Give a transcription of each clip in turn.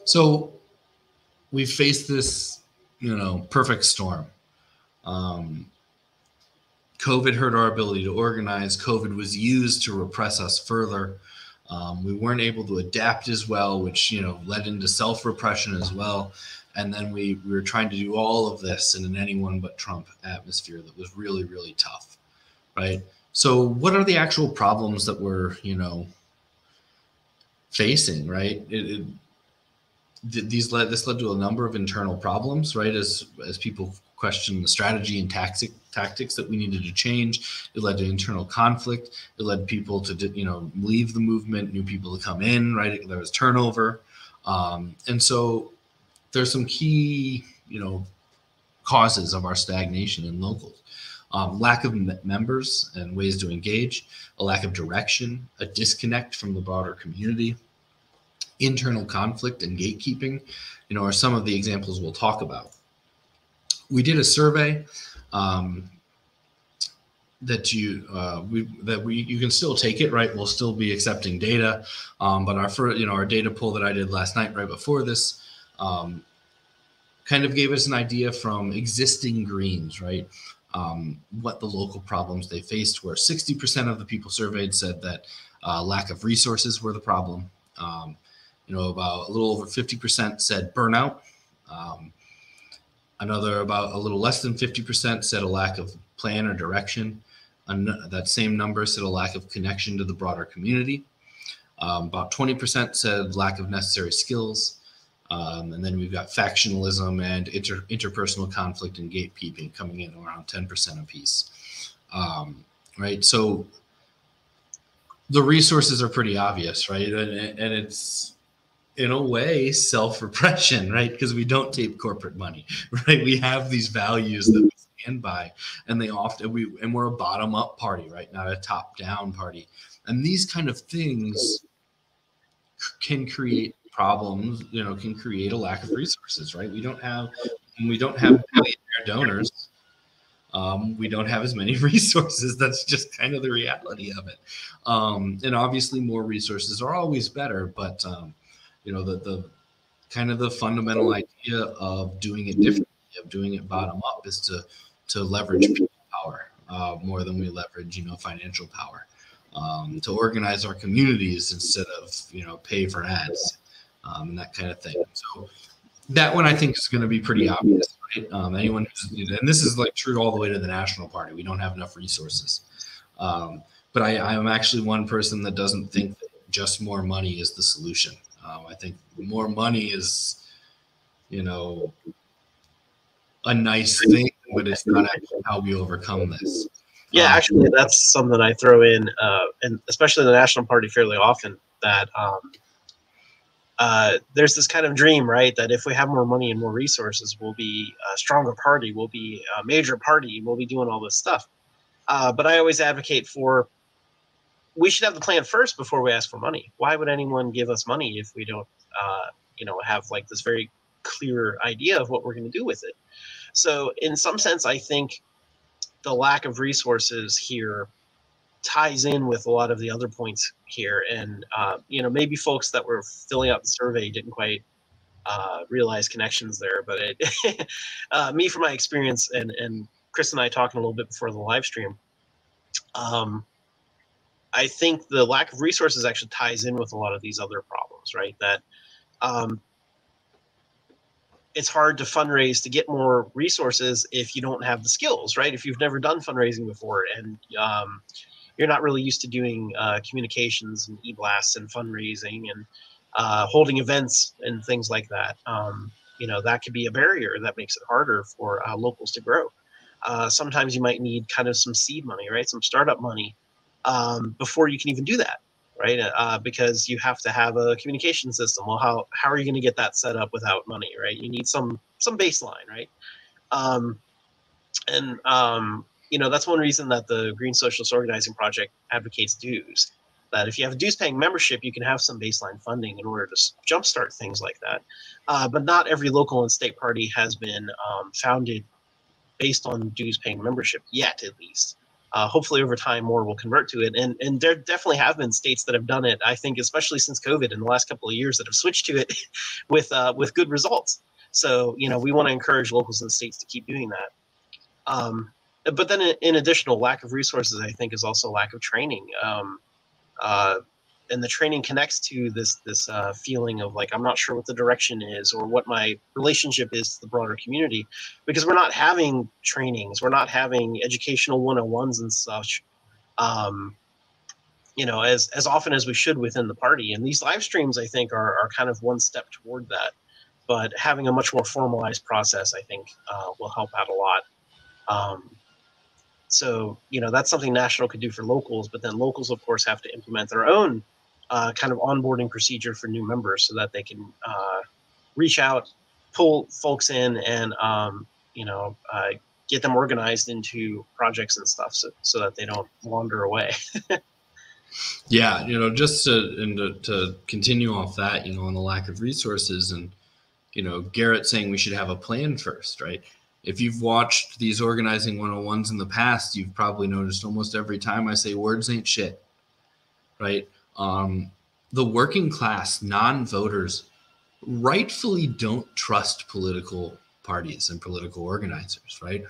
So we faced this, perfect storm. COVID hurt our ability to organize. COVID was used to repress us further. We weren't able to adapt as well, which led into self-repression as well. And then we were trying to do all of this in an anyone but Trump atmosphere that was really, really tough, right? So what are the actual problems that we're facing, right? This led to a number of internal problems, right? As people questioned the strategy and tactics that we needed to change. It led to internal conflict. It led people to leave the movement, new people to come in, right? There was turnover, and so there's some key causes of our stagnation in locals. Lack of members and ways to engage, a lack of direction, a disconnect from the broader community, internal conflict and gatekeeping, are some of the examples we'll talk about. We did a survey that you can still take it, right? We'll still be accepting data, but our data poll that I did last night right before this kind of gave us an idea from existing Greens, right? What the local problems they faced were. 60% of the people surveyed said that lack of resources were the problem. About a little over 50% said burnout. Another about a little less than 50% said a lack of plan or direction. That same number said a lack of connection to the broader community. About 20% said lack of necessary skills. And then we've got factionalism and interpersonal conflict and gatekeeping coming in around 10% apiece. Right. So the resources are pretty obvious, right? And it's, in a way, self-repression, right? Because we don't take corporate money, right? We have these values that we stand by, and we're a bottom-up party, right? Not a top-down party. And these kind of things can create problems, can create a lack of resources, right? We don't have billionaire donors. We don't have as many resources. That's just kind of the reality of it. And obviously more resources are always better, but the kind of the fundamental idea of doing it differently, of doing it bottom up, is to leverage people power more than we leverage, financial power, to organize our communities instead of, pay for ads, and that kind of thing. So that one I think is going to be pretty obvious, right? And this is like true all the way to the National Party. We don't have enough resources. But I'm actually one person that doesn't think that just more money is the solution. I think more money is, a nice thing, but it's not actually how we overcome this. Yeah, actually, that's something I throw in, and especially the National Party fairly often, that there's this kind of dream, right, that if we have more money and more resources, we'll be a stronger party, we'll be a major party, we'll be doing all this stuff. But I always advocate for, we should have the plan first before we ask for money. Why would anyone give us money if we don't, have like this very clear idea of what we're going to do with it? So in some sense, I think the lack of resources here ties in with a lot of the other points here. And, maybe folks that were filling out the survey didn't quite realize connections there. But me, from my experience, and Chris and I talking a little bit before the live stream, I think the lack of resources actually ties in with a lot of these other problems, right? That it's hard to fundraise to get more resources if you don't have the skills, right? If you've never done fundraising before and you're not really used to doing communications and e-blasts and fundraising and holding events and things like that, that could be a barrier that makes it harder for locals to grow. Sometimes you might need kind of some seed money, right? Some startup money before you can even do that, right? Because you have to have a communication system. Well, how are you going to get that set up without money, right? You need some baseline, right? That's one reason that the Green Socialist Organizing Project advocates dues. That if you have a dues-paying membership, you can have some baseline funding in order to jumpstart things like that. But not every local and state party has been founded based on dues-paying membership yet, at least. Hopefully over time more will convert to it, and there definitely have been states that have done it. I think especially since COVID in the last couple of years that have switched to it with good results. So we want to encourage locals and states to keep doing that. But then in additional lack of resources, I think is also lack of training. And the training connects to this feeling of like, I'm not sure what the direction is or what my relationship is to the broader community, because we're not having trainings, we're not having educational 101s and such, as often as we should within the party. And these live streams, I think, are kind of one step toward that. But having a much more formalized process, I think, will help out a lot. So, that's something national could do for locals, but then locals, of course, have to implement their own kind of onboarding procedure for new members so that they can reach out, pull folks in, and, get them organized into projects and stuff so that they don't wander away. Yeah, just to continue off that, on the lack of resources and, Garrett saying we should have a plan first, right? If you've watched these organizing 101s in the past, you've probably noticed almost every time I say words ain't shit, right? The working class, non-voters, rightfully don't trust political parties and political organizers, right?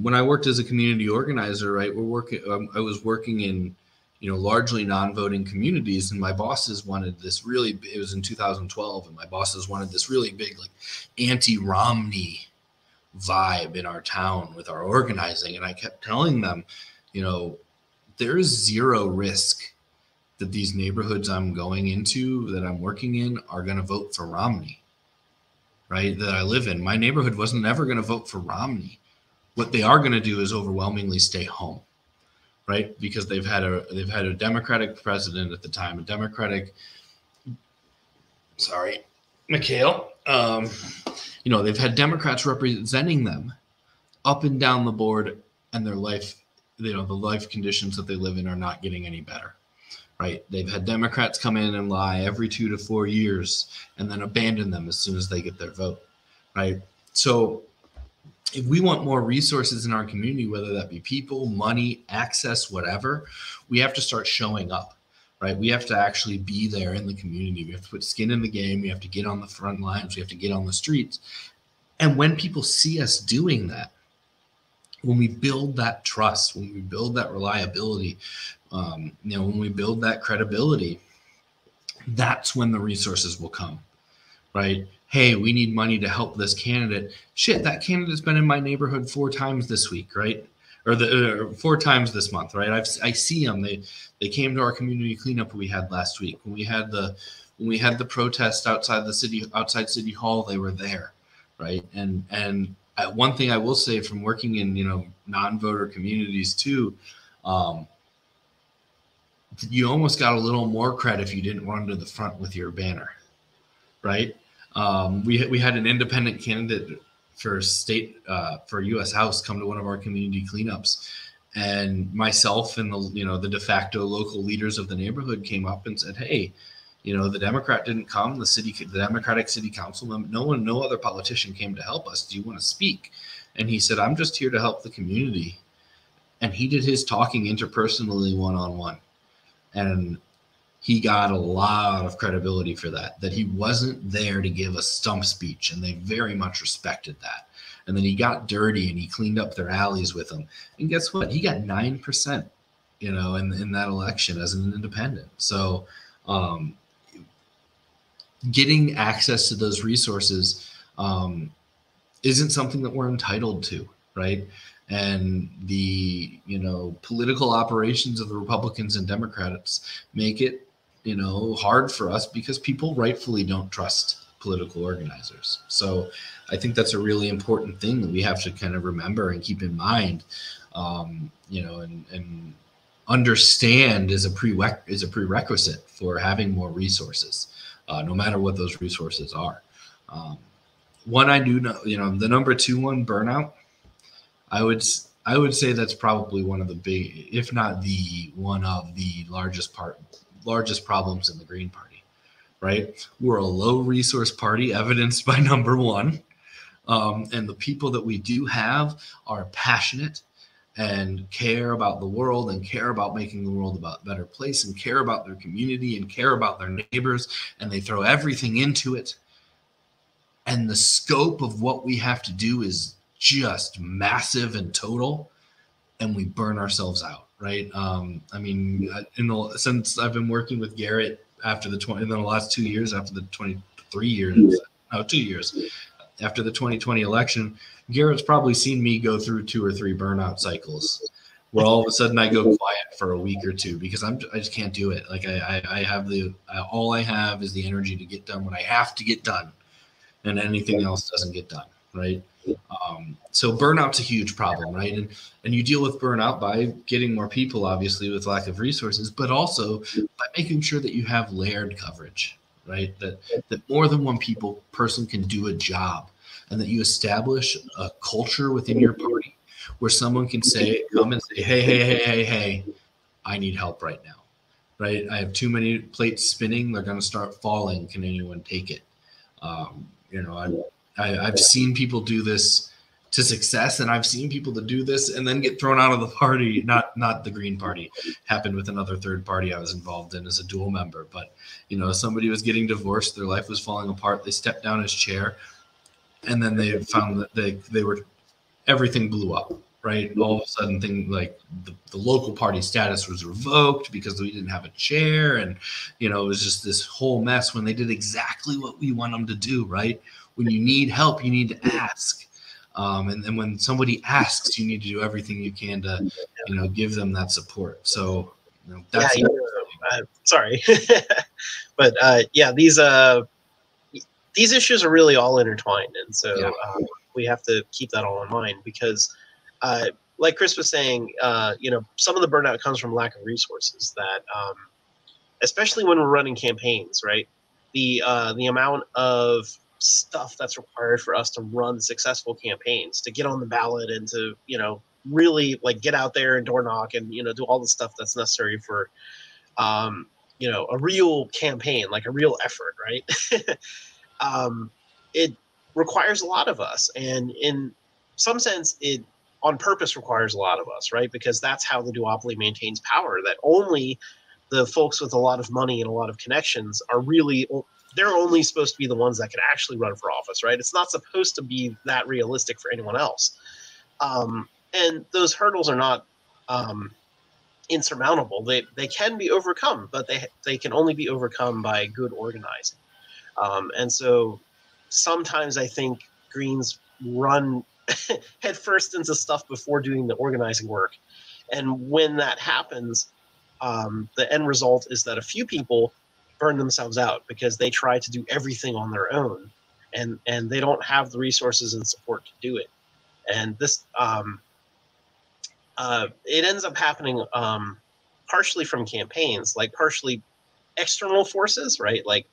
When I worked as a community organizer, right, I was working in, largely non-voting communities, and my bosses wanted this really. It was in 2012, and my bosses wanted this really big, like, anti-Romney vibe in our town with our organizing, and I kept telling them, there is zero risk that these neighborhoods I'm going into, that I'm working in, are going to vote for Romney, right? That I live in. My neighborhood wasn't ever going to vote for Romney. What they are going to do is overwhelmingly stay home, right? Because they've had a Democratic president at the time, Mikhail. They've had Democrats representing them up and down the board, and their life, the life conditions that they live in are not getting any better, right? They've had Democrats come in and lie every 2 to 4 years and then abandon them as soon as they get their vote, right? So if we want more resources in our community, whether that be people, money, access, whatever, we have to start showing up, right? We have to actually be there in the community. We have to put skin in the game. We have to get on the front lines. We have to get on the streets. And when people see us doing that, when we build that trust, when we build that reliability, when we build that credibility, that's when the resources will come, right? Hey, we need money to help this candidate. Shit, that candidate's been in my neighborhood 4 times this week, right? Or 4 times this month, right? I see them. They came to our community cleanup we had last week. When we had the protest outside City Hall, they were there, right? And one thing I will say from working in non-voter communities too, you almost got a little more credit if you didn't run to the front with your banner, right? We had an independent candidate for U.S. House come to one of our community cleanups, and myself and the de facto local leaders of the neighborhood came up and said, hey, the Democrat didn't come, the Democratic city councilman, no other politician came to help us. Do you want to speak? And he said, I'm just here to help the community. And he did his talking interpersonally one-on-one. And he got a lot of credibility for that he wasn't there to give a stump speech, and they very much respected that. And then he got dirty and he cleaned up their alleys with them. And guess what? He got 9%, in that election as an independent. So getting access to those resources isn't something that we're entitled to, right? And the political operations of the Republicans and Democrats make it hard for us because people rightfully don't trust political organizers. So I think that's a really important thing that we have to kind of remember and keep in mind, and understand is a prerequisite for having more resources, no matter what those resources are. One I do know, the number 2 one, burnout. I would say that's probably one of the big, if not the one of the largest problems in the Green Party, right? We're a low resource party, evidenced by number 1. And the people that we do have are passionate. and care about the world and care about making the world a better place and care about their community and care about their neighbors, and they throw everything into it. And the scope of what we have to do is just massive and total, and we burn ourselves out, right? I mean, since I've been working with Garrett in the last 2 years, after the 23 years, no, 2 years after the 2020 election, Garrett's probably seen me go through 2 or 3 burnout cycles where all of a sudden I go quiet for a week or two because I just can't do it. Like I have all I have is the energy to get done what I have to get done, and anything else doesn't get done, right? So burnout's a huge problem, right? And you deal with burnout by getting more people, obviously, with lack of resources, but also by making sure that you have layered coverage, right? That more than one person can do a job, and that you establish a culture within your party where someone can come and say, hey, I need help right now, right? I have too many plates spinning. They're going to start falling. Can anyone take it? I've seen people do this to success, and I've seen people to do this and then get thrown out of the party. Not the Green Party. Happened with another third party I was involved in as a dual member. But somebody was getting divorced, their life was falling apart. They stepped down his chair, and then they found that everything blew up. Right, all of a sudden, things like the local party status was revoked because we didn't have a chair, and it was just this whole mess. When they did exactly what we want them to do, right? When you need help, you need to ask, and then when somebody asks, you need to do everything you can to, give them that support. So, that's sorry, but these issues are really all intertwined, and so we have to keep that all in mind because. Like Chris was saying, some of the burnout comes from lack of resources. That, especially when we're running campaigns, right? The amount of stuff that's required for us to run successful campaigns, to get on the ballot, and to really get out there and door knock and do all the stuff that's necessary for a real campaign, like a real effort, right? It requires a lot of us, and in some sense, it on purpose requires a lot of us, right? Because that's how the duopoly maintains power, that only the folks with a lot of money and a lot of connections they're only supposed to be the ones that can actually run for office, right? It's not supposed to be that realistic for anyone else. And those hurdles are not insurmountable. They can be overcome, but they can only be overcome by good organizing. And so sometimes I think Greens run head first into stuff before doing the organizing work. And when that happens, the end result is that a few people burn themselves out because they try to do everything on their own, and they don't have the resources and support to do it. And this it ends up happening partially from campaigns, like partially external forces, right? Like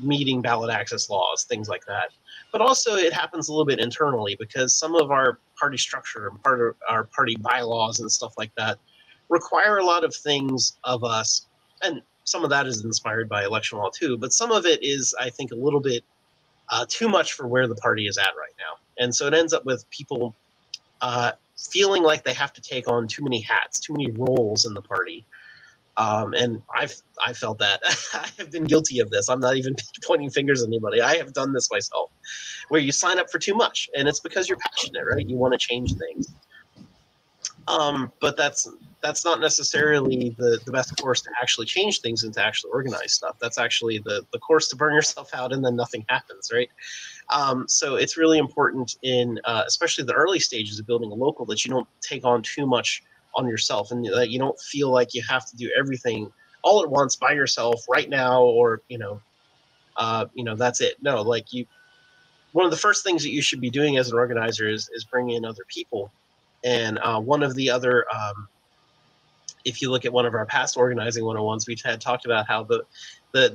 meeting ballot access laws, things like that. But also it happens a little bit internally because some of our party structure and part of our party bylaws and stuff like that require a lot of things of us. And some of that is inspired by election law too, but some of it is, I think, a little bit too much for where the party is at right now. And so it ends up with people feeling like they have to take on too many hats, too many roles in the party. And I felt that. I have been guilty of this. I'm not even pointing fingers at anybody. I have done this myself, where you sign up for too much, and it's because you're passionate, right? You want to change things. But that's not necessarily the best course to actually change things and to actually organize stuff. That's actually the course to burn yourself out and then nothing happens, right? So it's really important in especially the early stages of building a local that you don't take on too much on yourself, and that you don't feel like you have to do everything all at once by yourself right now, or that's it. No, like one of the first things that you should be doing as an organizer is bringing in other people. And one of the other, if you look at one of our past organizing 101s, we've had talked about how the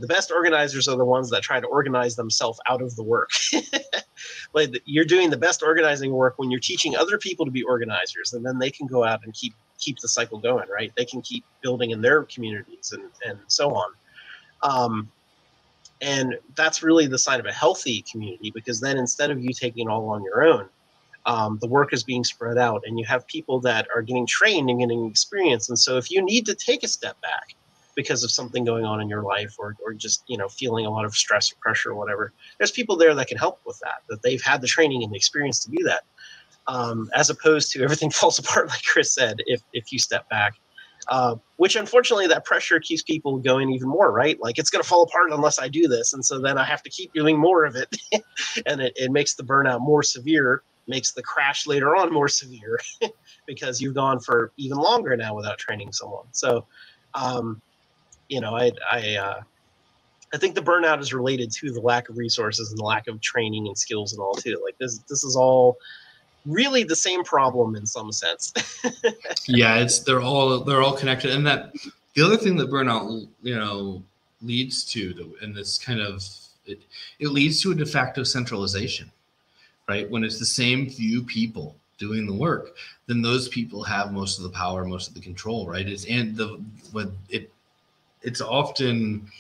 best organizers are the ones that try to organize themselves out of the work. Like you're doing the best organizing work when you're teaching other people to be organizers, and then they can go out and keep the cycle going, right? They can keep building in their communities and so on. And that's really the sign of a healthy community, because then instead of you taking it all on your own, The work is being spread out, and you have people that are getting trained and getting experience. And so if you need to take a step back because of something going on in your life, or just, feeling a lot of stress or pressure or whatever, there's people there that can help with that they've had the training and the experience to do that. As opposed to everything falls apart, like Chris said, if you step back. Which unfortunately, that pressure keeps people going even more, right? Like, it's going to fall apart unless I do this. And so then I have to keep doing more of it. And it makes the burnout more severe, makes the crash later on more severe because you've gone for even longer now without training someone. So, I think the burnout is related to the lack of resources and the lack of training and skills and all too. Like, this is all really the same problem in some sense. Yeah, they're all connected, and that the other thing that burnout leads to, and this kind of it leads to a de facto centralization, right? When it's the same few people doing the work, then those people have most of the power, most of the control, right? It's often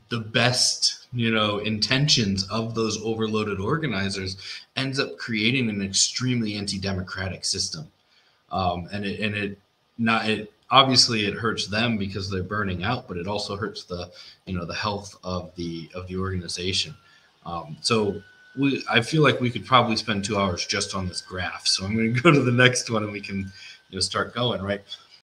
the best intentions of those overloaded organizers ends up creating an extremely anti-democratic system, and it obviously it hurts them because they're burning out, but it also hurts the health of the organization. So I feel like we could probably spend 2 hours just on this graph, so I'm going to go to the next one and we can start going, right?